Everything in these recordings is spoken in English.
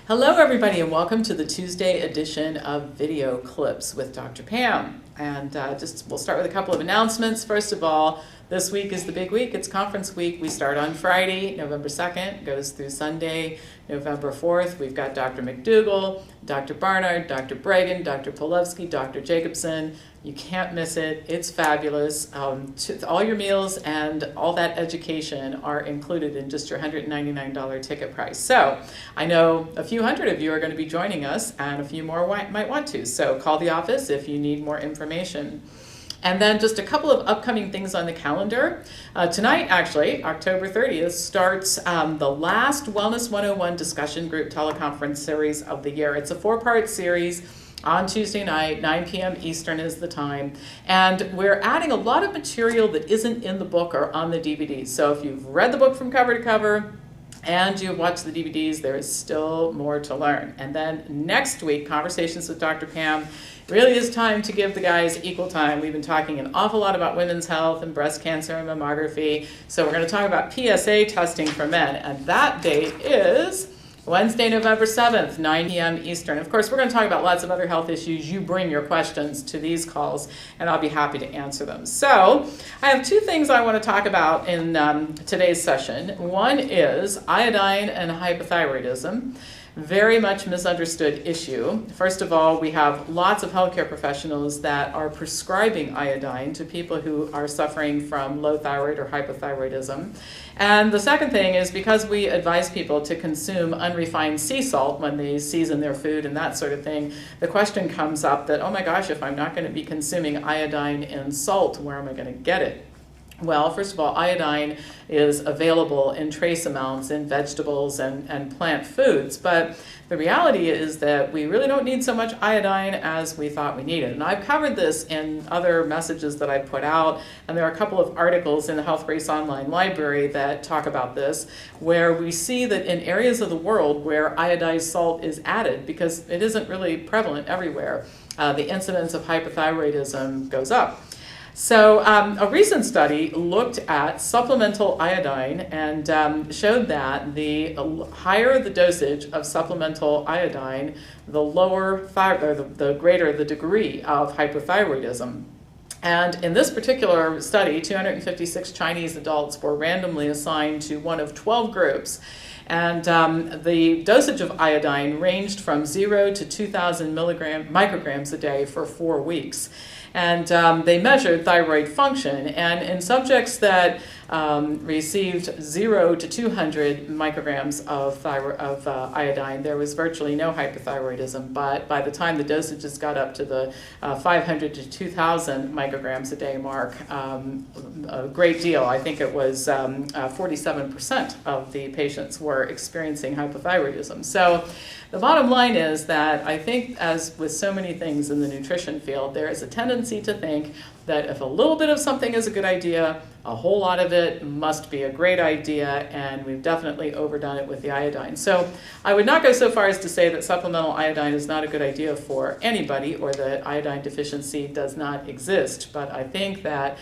Hello everybody and welcome to the Tuesday edition of Video Clips with Dr. Pam. And we'll start with a couple of announcements. First of all, this week is the big week. It's conference week. We start on Friday, November 2nd, goes through Sunday, November 4th. We've got Dr. McDougall, Dr. Barnard, Dr. Bregan, Dr. Polewski, Dr. Jacobson. You can't miss it. It's fabulous. All your meals and all that education are included in just your $199 ticket price. So I know a few hundred of you are going to be joining us and a few more might want to. So call the office if you need more information. And then just a couple of upcoming things on the calendar. Tonight, actually, October 30th, starts the last Wellness 101 discussion group teleconference series of the year. It's a 4-part series. On Tuesday night, 9 p.m. Eastern is the time. And we're adding a lot of material that isn't in the book or on the DVDs. So if you've read the book from cover to cover and you've watched the DVDs, there is still more to learn. And then next week, Conversations with Dr. Pam. Really is time to give the guys equal time. We've been talking an awful lot about women's health and breast cancer and mammography. So we're going to talk about PSA testing for men. And that date is Wednesday, November 7th, 9 p.m. Eastern. Of course, we're going to talk about lots of other health issues. You bring your questions to these calls, and I'll be happy to answer them. So I have two things I want to talk about in today's session. One is iodine and hypothyroidism. Very much misunderstood issue. First of all, we have lots of healthcare professionals that are prescribing iodine to people who are suffering from low thyroid or hypothyroidism. And the second thing is because we advise people to consume unrefined sea salt when they season their food and that sort of thing, the question comes up that, oh my gosh, if I'm not going to be consuming iodine in salt, where am I going to get it? Well, first of all, iodine is available in trace amounts in vegetables and plant foods, but the reality is that we really don't need so much iodine as we thought we needed. And I've covered this in other messages that I put out, and there are a couple of articles in the Health Race Online Library that talk about this, where we see that in areas of the world where iodized salt is added, because it isn't really prevalent everywhere, the incidence of hypothyroidism goes up. So a recent study looked at supplemental iodine and showed that the higher the dosage of supplemental iodine, the the greater the degree of hypothyroidism. And in this particular study, 256 Chinese adults were randomly assigned to one of 12 groups. And the dosage of iodine ranged from 0 to 2,000 micrograms a day for 4 weeks. And they measured thyroid function. And in subjects that received 0 to 200 micrograms of iodine, there was virtually no hypothyroidism. But by the time the dosages got up to the 500 to 2,000 micrograms a day mark, a great deal. I think it was 47% of the patients were experiencing hypothyroidism. So the bottom line is that I think, as with so many things in the nutrition field, there is a tendency to think that if a little bit of something is a good idea, a whole lot of it must be a great idea, and we've definitely overdone it with the iodine. So I would not go so far as to say that supplemental iodine is not a good idea for anybody, or that iodine deficiency does not exist. But I think that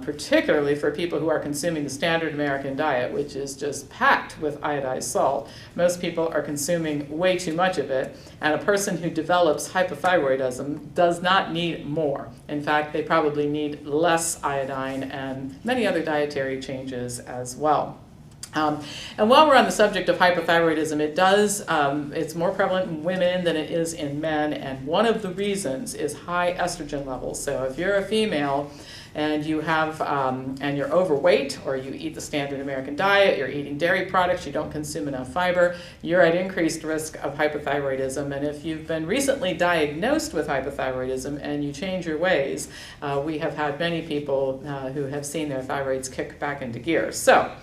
particularly for people who are consuming the standard American diet, which is just packed with iodized salt, most people are consuming way too much of it, and a person who develops hypothyroidism does not need more. In fact, they probably need less iodine and many other dietary changes as well. And while we're on the subject of hypothyroidism, it's more prevalent in women than it is in men, and one of the reasons is high estrogen levels. So if you're a female and you have and you're overweight, or you eat the standard American diet, you're eating dairy products, you don't consume enough fiber, you're at increased risk of hypothyroidism. And if you've been recently diagnosed with hypothyroidism and you change your ways, we have had many people who have seen their thyroids kick back into gear. So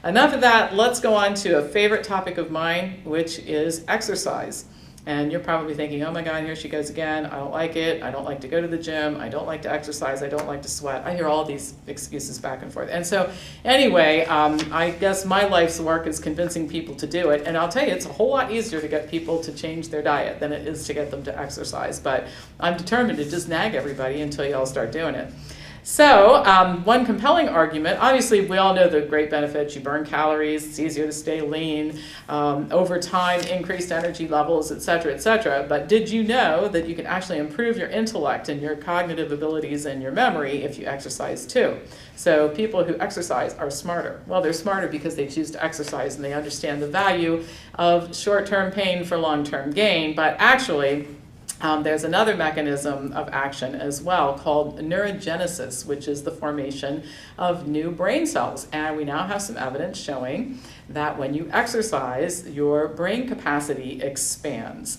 enough of that, let's go on to a favorite topic of mine, which is exercise. And you're probably thinking, oh my God, here she goes again. I don't like it. I don't like to go to the gym. I don't like to exercise. I don't like to sweat. I hear all these excuses back and forth. And so anyway, I guess my life's work is convincing people to do it. And I'll tell you, it's a whole lot easier to get people to change their diet than it is to get them to exercise. But I'm determined to just nag everybody until you all start doing it. So one compelling argument, obviously we all know the great benefits. You burn calories, it's easier to stay lean, over time increased energy levels, et cetera, but did you know that you can actually improve your intellect and your cognitive abilities and your memory if you exercise too? So people who exercise are smarter. Well, they're smarter because they choose to exercise and they understand the value of short-term pain for long-term gain, but actually there's another mechanism of action as well called neurogenesis, which is the formation of new brain cells. And we now have some evidence showing that when you exercise, your brain capacity expands.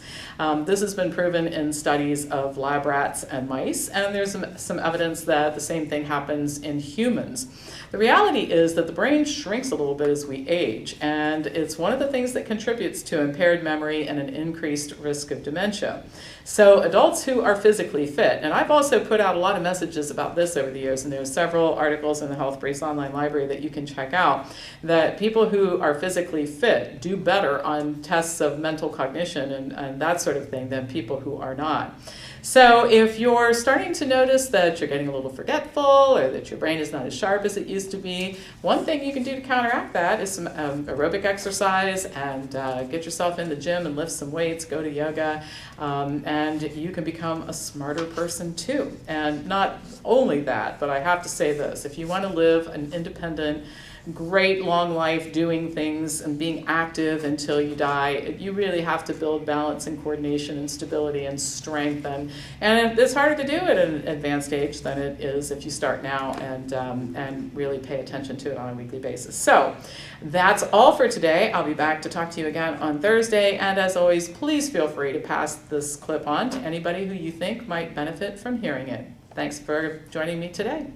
This has been proven in studies of lab rats and mice, and there's some evidence that the same thing happens in humans. The reality is that the brain shrinks a little bit as we age, and it's one of the things that contributes to impaired memory and an increased risk of dementia. So adults who are physically fit, and I've also put out a lot of messages about this over the years, and there's several articles in the Health Briefs online library that you can check out, that people who are physically fit do better on tests of mental cognition and that sort of thing than people who are not. So if you're starting to notice that you're getting a little forgetful or that your brain is not as sharp as it used to be, one thing you can do to counteract that is some aerobic exercise and get yourself in the gym and lift some weights, go to yoga, and you can become a smarter person too. And not only that, but I have to say this, if you want to live an independent, great long life doing things and being active until you die, you really have to build balance and coordination and stability and strength, and it's harder to do at an advanced age than it is if you start now and really pay attention to it on a weekly basis. So that's all for today. I'll be back to talk to you again on Thursday, and as always, please feel free to pass this clip on to anybody who you think might benefit from hearing it. Thanks for joining me today.